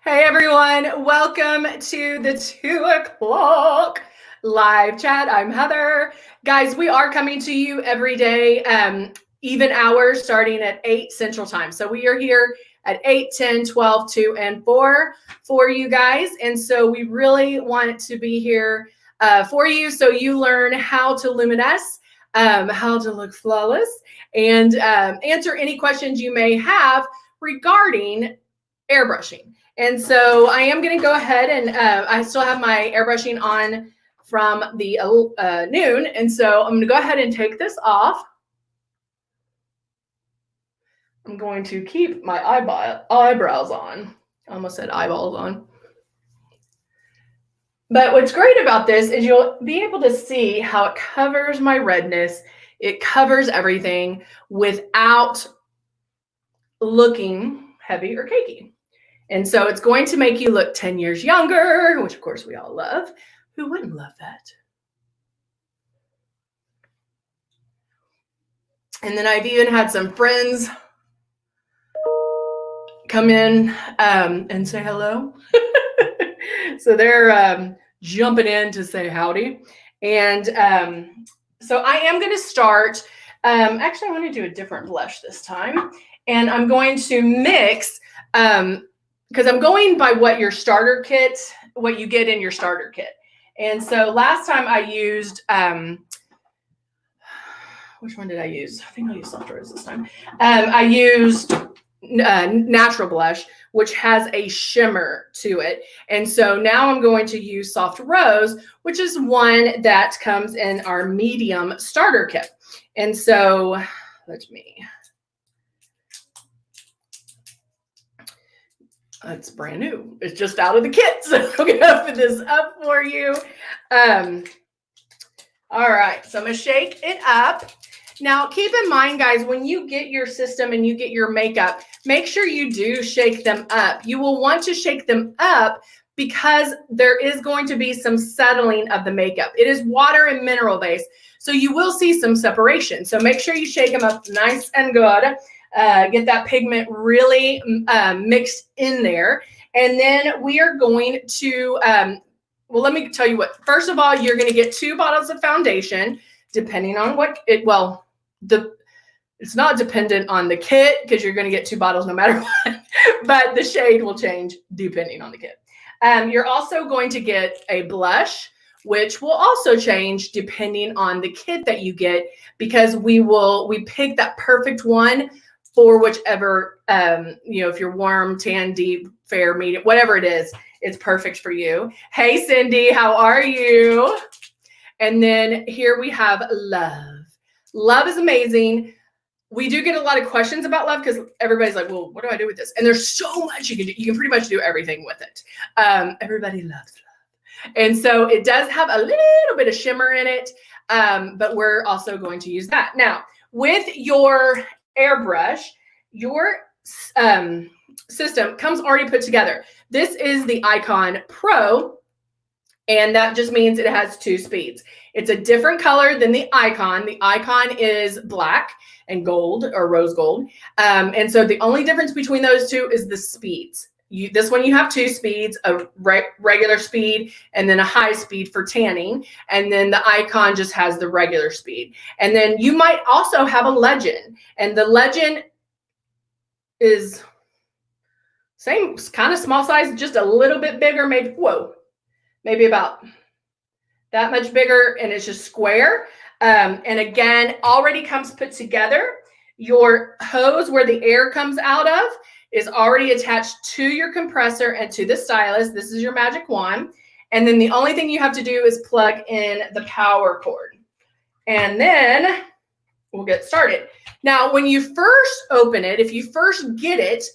Hey everyone, welcome to the 2 o'clock live chat. I'm Heather. Guys, we are coming to you every day, even hours starting at 8 Central Time. So we are here at 8, 10, 12, 2, and 4 for you guys. And so we really want to be here for you so you learn how to luminesce, how to look flawless, and answer any questions you may have regarding airbrushing. And so I am going to go ahead and I still have my airbrushing on from the noon. And so I'm going to go ahead and take this off. I'm going to keep my eyebrows on. I almost said eyeballs on. But what's great about this is you'll be able to see how it covers my redness. It covers everything without looking heavy or cakey. And so it's going to make you look 10 years younger, which of course we all love. Who wouldn't love that? And then I've even had some friends come in and say hello. So they're jumping in to say howdy. And so I am going to start. Actually, I want to do a different blush this time. And I'm going to mix because I'm going by what your starter kit, what you get in your starter kit. And so last time I used, which one did I use? I think I used Soft Rose this time. I used Natural Blush, which has a shimmer to it. And so now I'm going to use Soft Rose, which is one that comes in our medium starter kit. And so let me... It's brand new. It's just out of the kit. So I'm going to open this up for you. All right. So I'm going to shake it up. Now, keep in mind, guys, when you get your system and you get your makeup, make sure you do shake them up. You will want to shake them up because there is going to be some settling of the makeup. It is water and mineral based, so you will see some separation. So make sure you shake them up nice and good. Get that pigment really mixed in there. And then we are going to, well, let me tell you what. First of all, you're going to get 2 bottles of foundation, depending on what it, well, it's not dependent on the kit because you're going to get 2 bottles no matter what, but the shade will change depending on the kit. You're also going to get a blush, which will also change depending on the kit that you get, because we pick that perfect one for whichever, if you're warm, tan, deep, fair, medium, whatever it is, it's perfect for you. Hey, Cindy, how are you? And then here we have Love. Love is amazing. We do get a lot of questions about Love because everybody's like, well, what do I do with this? And there's so much you can do. You can pretty much do everything with it. Everybody loves Love. And so it does have a little bit of shimmer in it, but we're also going to use that. Now, with your airbrush, your system comes already put together. This is the Icon Pro, and that just means it has 2 speeds. It's a different color than the Icon. The Icon is black and gold, or rose gold. And so the only difference between those two is the speeds. This one, you have 2 speeds, a regular speed and then a high speed for tanning. And then the Icon just has the regular speed. And then you might also have a Legend. And the Legend is same kind of small size, just a little bit bigger, maybe about that much bigger, and it's just square. And again, already comes put together. Your hose where the air comes out of is already attached to your compressor and to the stylus. This is your magic wand. And then the only thing you have to do is plug in the power cord. And then we'll get started. Now, when you first open it, if you first get it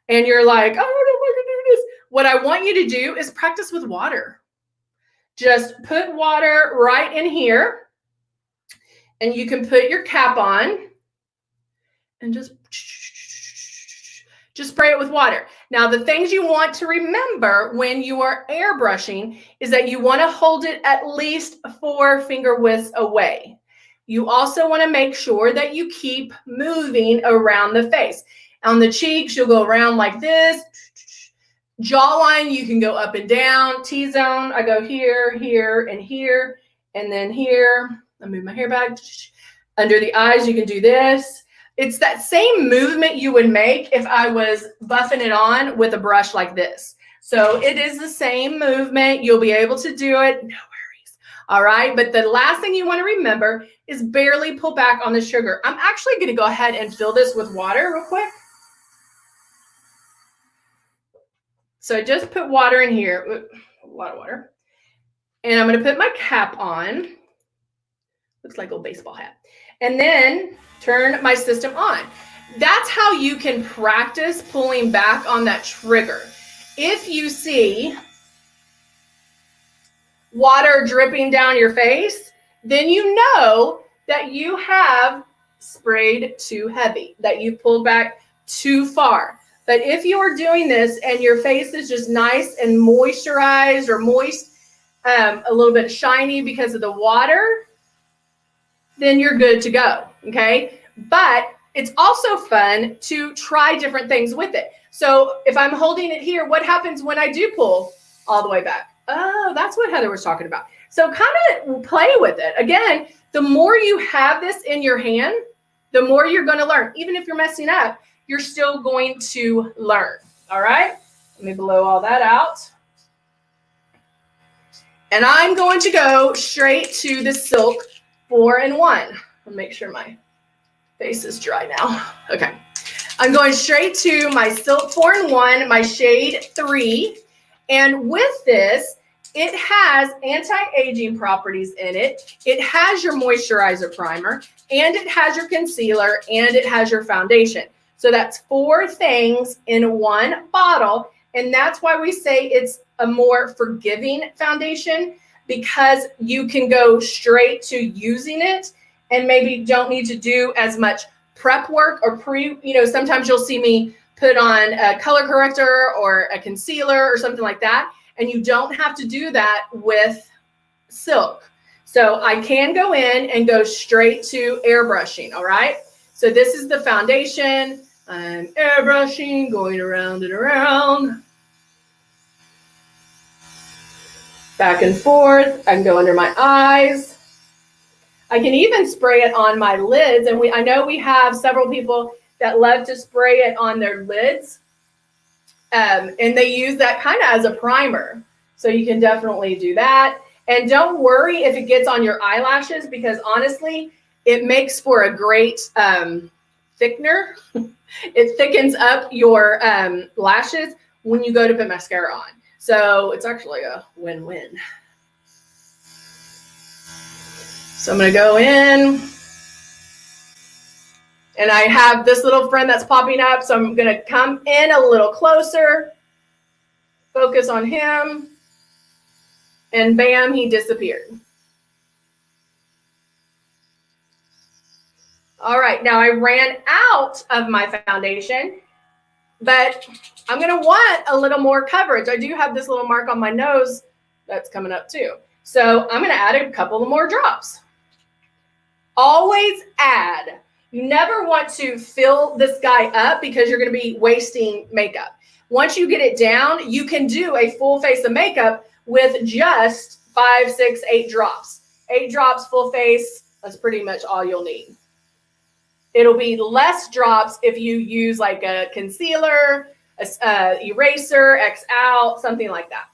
and you're like, I don't know if I can do this, what I want you to do is practice with water. Just put water right in here, and you can put your cap on and just spray it with water. Now, the things you want to remember when you are airbrushing is that you want to hold it at least 4 finger widths away. You also want to make sure that you keep moving around the face. On the cheeks, you'll go around like this. Jawline, you can go up and down. T-zone, I go here, here, and here, and then here. I move my hair back. Under the eyes, you can do this. It's that same movement you would make if I was buffing it on with a brush like this. So it is the same movement. You'll be able to do it. No worries. All right. But the last thing you want to remember is barely pull back on the sugar. I'm actually going to go ahead and fill this with water real quick. So I just put water in here, a lot of water. And I'm going to put my cap on. Looks like a baseball hat. And then turn my system on. That's how you can practice pulling back on that trigger. If you see water dripping down your face, then you know that you have sprayed too heavy, that you pulled back too far. But if you're doing this and your face is just nice and moisturized or moist, a little bit shiny because of the water, then you're good to go, okay? But it's also fun to try different things with it. So if I'm holding it here, what happens when I do pull all the way back? Oh, that's what Heather was talking about. So kind of play with it. Again, the more you have this in your hand, the more you're going to learn. Even if you're messing up, you're still going to learn, all right? Let me blow all that out. And I'm going to go straight to the Silk 4-in-1. I'll make sure my face is dry now. Okay. I'm going straight to my Silk 4-in-1, my shade 3. And with this, it has anti-aging properties in it. It has your moisturizer primer, and it has your concealer, and it has your foundation. So that's 4 things in one bottle. And that's why we say it's a more forgiving foundation, because you can go straight to using it and maybe don't need to do as much prep work or sometimes you'll see me put on a color corrector or a concealer or something like that. And you don't have to do that with Silk. So I can go in and go straight to airbrushing, all right? So this is the foundation. I'm airbrushing, going around and around. Back and forth. I can go under my eyes. I can even spray it on my lids. And I know we have several people that love to spray it on their lids. And they use that kind of as a primer. So you can definitely do that. And don't worry if it gets on your eyelashes, because honestly, it makes for a great thickener. It thickens up your lashes when you go to put mascara on. So it's actually a win-win. So I'm going to go in. And I have this little friend that's popping up. So I'm going to come in a little closer. Focus on him. And bam, he disappeared. All right, now I ran out of my foundation, but I'm going to want a little more coverage. I do have this little mark on my nose that's coming up too. So I'm going to add a couple of more drops. Always add. You never want to fill this guy up because you're going to be wasting makeup. Once you get it down, you can do a full face of makeup with just 5, 6, 8 drops. 8 drops, full face, that's pretty much all you'll need. It'll be less drops if you use like a concealer, a eraser, X out, something like that.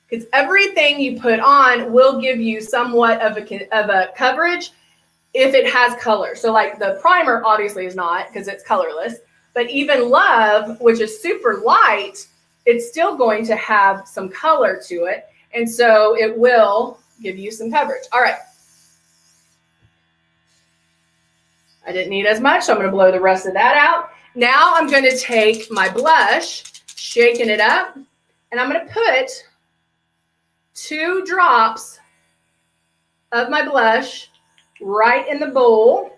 Because everything you put on will give you somewhat of a coverage if it has color. So like the primer obviously is not, because it's colorless. But even Love, which is super light, it's still going to have some color to it. And so it will give you some coverage. All right. I didn't need as much, so I'm going to blow the rest of that out. Now I'm going to take my blush, shaking it up, and I'm going to put 2 drops of my blush right in the bowl.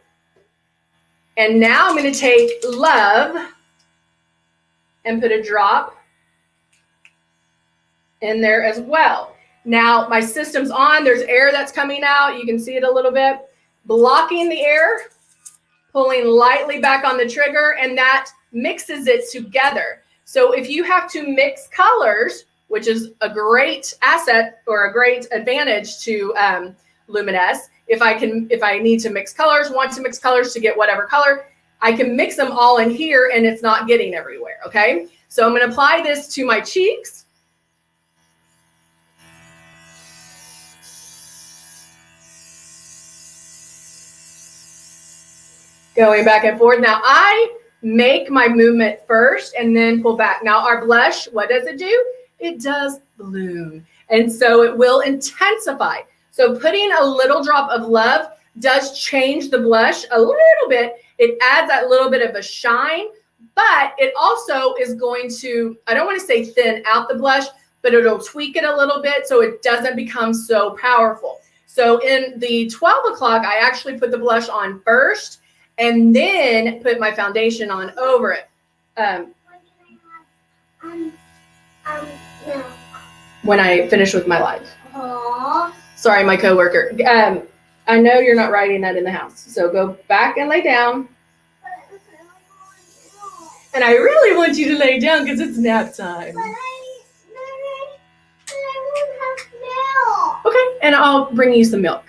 And now I'm going to take Love and put a drop in there as well. Now my system's on. There's air that's coming out. You can see it a little bit. Blocking the air, pulling lightly back on the trigger, and that mixes it together. So if you have to mix colors, which is a great asset or a great advantage to Luminous, if I need to mix colors, want to mix colors to get whatever color, I can mix them all in here and it's not getting everywhere, okay? So I'm gonna apply this to my cheeks. Going back and forth. Now I make my movement first and then pull back. Now our blush, what does it do? It does bloom. And so it will intensify. So putting a little drop of love does change the blush a little bit. It adds that little bit of a shine, but it also is going to, I don't want to say thin out the blush, but it'll tweak it a little bit so it doesn't become so powerful. So in the 12 o'clock, I actually put the blush on first and then put my foundation on over it. When I finish with my live. Aww. Sorry, my coworker. I know you're not writing that in the house, so go back and lay down. And I really want you to lay down because it's nap time. But I won't have milk. Okay, and I'll bring you some milk.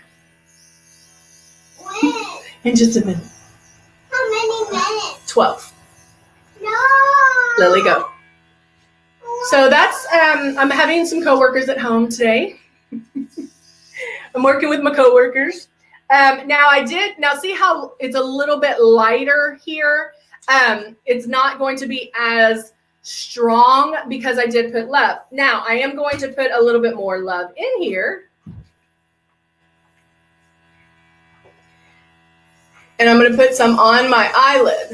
When? In just a minute. How many minutes? 12. No. Lily, go. So that's, I'm having some coworkers at home today. I'm working with my coworkers. Now see how it's a little bit lighter here. It's not going to be as strong because I did put love. Now I am going to put a little bit more love in here. And I'm going to put some on my eyelid.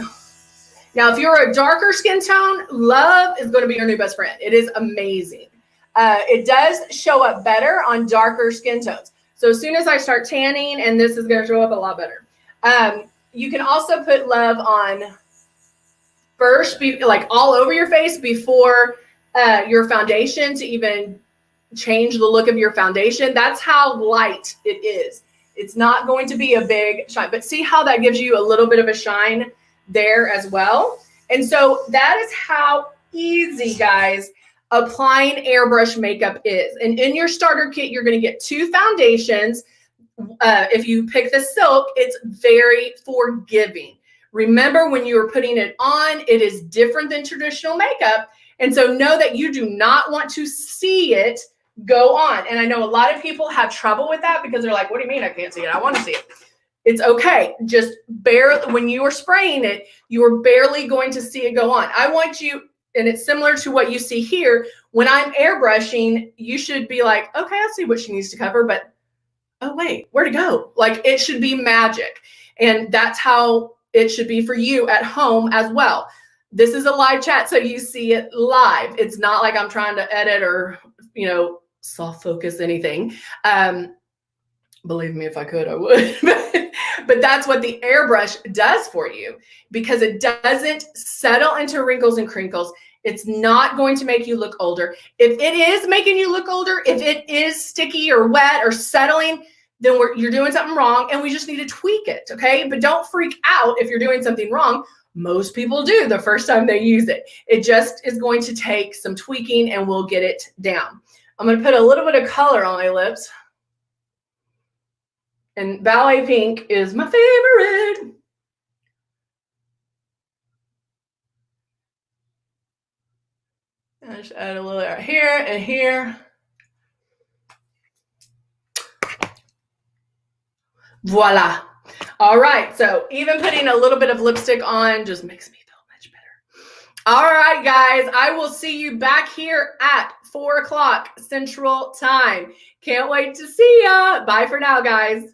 Now, if you're a darker skin tone, love is going to be your new best friend. It is amazing. It does show up better on darker skin tones. So as soon as I start tanning, and this is going to show up a lot better. You can also put love on first, like all over your face before your foundation to even change the look of your foundation. That's how light it is. It's not going to be a big shine, but see how that gives you a little bit of a shine there as well. And so that is how easy, guys, applying airbrush makeup is. And in your starter kit, you're going to get 2 foundations. If you pick the silk, it's very forgiving. Remember, when you are putting it on, it is different than traditional makeup. And so know that you do not want to see it go on. And I know a lot of people have trouble with that because they're like, what do you mean I can't see it? I want to see it. It's okay. Just barely, when you are spraying it, you are barely going to see it go on. I want you, and it's similar to what you see here. When I'm airbrushing, you should be like, okay, I see what she needs to cover, but oh wait, where'd it go? Like, it should be magic. And that's how it should be for you at home as well. This is a live chat, so you see it live. It's not like I'm trying to edit or, soft focus anything. Believe me, if I could, I would. But that's what the airbrush does for you, because it doesn't settle into wrinkles and crinkles. It's not going to make you look older. If it is making you look older, if it is sticky or wet or settling, then you're doing something wrong, and we just need to tweak it, okay? But don't freak out if you're doing something wrong. Most people do the first time they use it. It just is going to take some tweaking, and we'll get it down. I'm going to put a little bit of color on my lips. And Ballet Pink is my favorite. I just add a little right here and here. Voila. All right. So even putting a little bit of lipstick on just makes me feel much better. All right, guys. I will see you back here at 4 o'clock Central Time. Can't wait to see ya. Bye for now, guys.